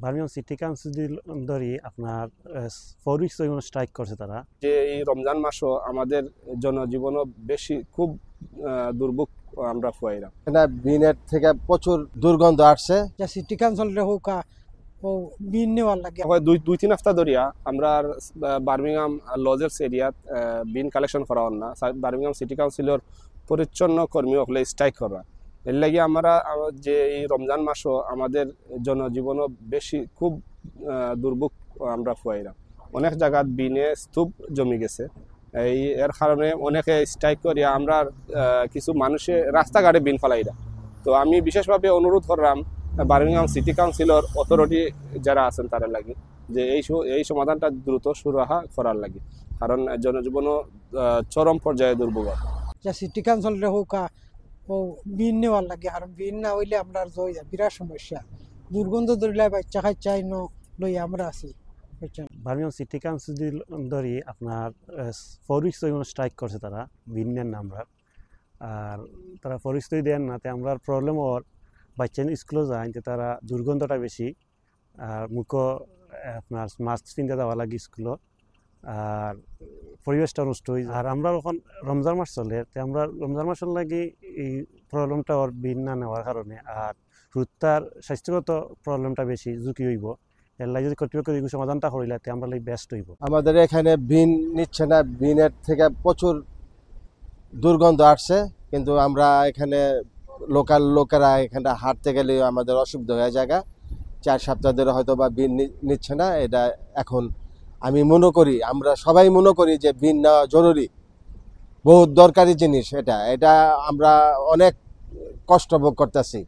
Birmingham city council ধরি আপনার 4 weeks strike করছে তারা। যে এই রমজান মাসও আমাদের জনজীবনও বেশি খুব দুর্ভোগ আমরা ফুয়াইরা। বিনের থেকে প্রচুর দুর্গন্ধ আসছে। সিটি কাউন্সিলরে হোক ও বিন নেওয়ার লাগে দুই তিন হপ্তাহ ধরিয়া আমরা বার্মিংহাম লজেস এরিয়াত বিন কালেকশন করা হন না। বার্মিংহাম সিটি কাউন্সিলর পরিচ্ছন্ন কর্মী হলে স্ট্রাইক করা এর লাগে আমরা যে এই রমজান মাসও আমাদের জনজীবনও বেশি খুব দুর্ভোগ আমরা ফুয়াইরা। অনেক জায়গাত বিনে স্তূপ জমি গেছে। এর কারণে অনেকে স্ট্রাইক করিয়া আমরা কিছু মানুষে রাস্তাঘাটে বিন ফেলাইরা। তো আমি বিশেষভাবে অনুরোধ করলাম বার্মিংহাম সিটি কাউন্সিলর অথরিটি যারা আছেন তারা লাগে যে এই সমাধানটা দ্রুত সুরাহা করার লাগে, কারণ জনজীবনও চরম পর্যায়ে দুর্ভোগ। সিটি কাউন্সিলরে হোক ও বিন নেওয়ার লাগে, আর বিন না হইলে আমরা বিরাট সমস্যা। দুর্গন্ধ ধরলে বাচ্চা খাচ্চাই লই আমরা আছি। বার্মিংহাম সিটি কাউন্সিল ধরি আপনার 4 উইকস স্ট্রাইক করছে তারা বিনের নামরা। আর তারা 4 উইকস দেন না, আমরা প্রবলেম ওর বাচ্চা স্কুলে যায় তারা দুর্গন্ধটা বেশি, আর মুখো আপনার মাস্ক চিন্তা দেওয়া লাগে স্কুলে, আর পরিবেশটা নষ্ট হয়ে যায়। আর আমরা এখন রমজান মাস চলে, আমরা রমজান মাসের লাগে এই প্রবলেমটা ওর বিন না নেওয়ার কারণে, আর রুতার স্বাস্থ্যগত প্রবলেমটা বেশি ঝুঁকি হইব। এর লাগে যদি কর্তৃপক্ষ সমাধানটা করিলে আমরা বেস্ট হইব। আমাদের এখানে বিন নিচ্ছে না, বিনের থেকে প্রচুর দুর্গন্ধ আসছে, কিন্তু আমরা এখানে লোকাল লোকেরা এখানে হাঁটতে গেলে আমাদের অসুবিধা হয়ে যায়। 4 সপ্তাহ ধরে হয়তো বা বিন নিচ্ছে না। এটা এখন আমি মনে করি, আমরা সবাই মনে করি যে বিন নেওয়া জরুরি, বহুত দরকারি জিনিস। এটা আমরা অনেক কষ্ট ভোগ করতেছি।